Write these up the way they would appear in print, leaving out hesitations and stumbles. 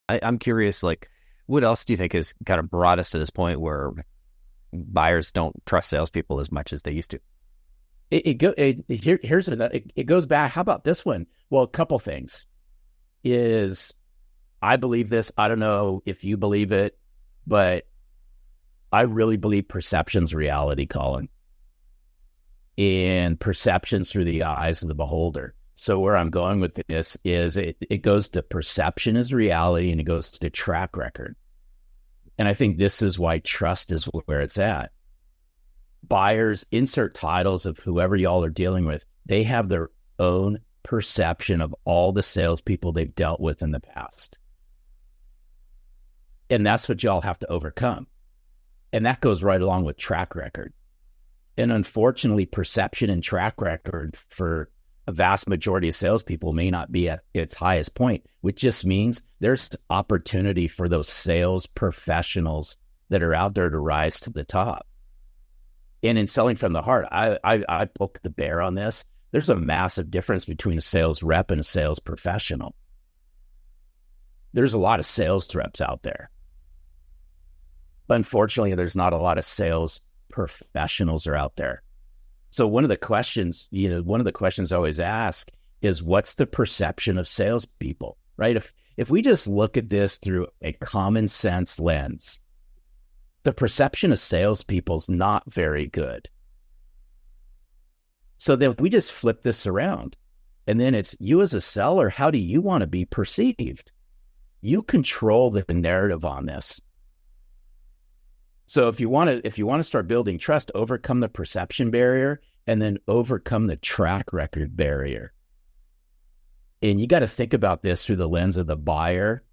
I'm curious, like, what else do you think has kind of brought us to this point where buyers don't trust salespeople as much as they used to? Here's another. It goes back. How about this one? Well, a couple things is I believe this. I don't know if you believe it, but I really believe perception's reality, Colin, and perception's through the eyes of the beholder. So where I'm going with this is it goes to perception as reality, and it goes to track record. And I think this is why trust is where it's at. Buyers insert titles of whoever y'all are dealing with. They have their own perception of all the salespeople they've dealt with in the past. And that's what y'all have to overcome. And that goes right along with track record. And unfortunately, perception and track record for a vast majority of salespeople may not be at its highest point, which just means there's opportunity for those sales professionals that are out there to rise to the top. And in selling from the heart, I poked the bear on this. There's a massive difference between a sales rep and a sales professional. There's a lot of sales reps out there. Unfortunately, there's not a lot of sales professionals are out there. So one of the questions I always ask is, what's the perception of salespeople, right? If we just look at this through a common sense lens, the perception of salespeople is not very good. So then we just flip this around, and then it's you as a seller. How do you want to be perceived? You control the narrative on this. So if you want to start building trust, overcome the perception barrier and then overcome the track record barrier. And you got to think about this through the lens of the buyer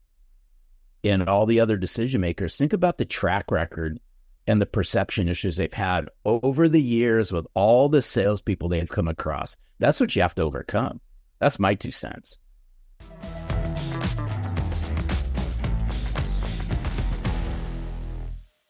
and all the other decision makers. Think about the track record and the perception issues they've had over the years with all the salespeople they've come across. That's what you have to overcome. That's my 2 cents.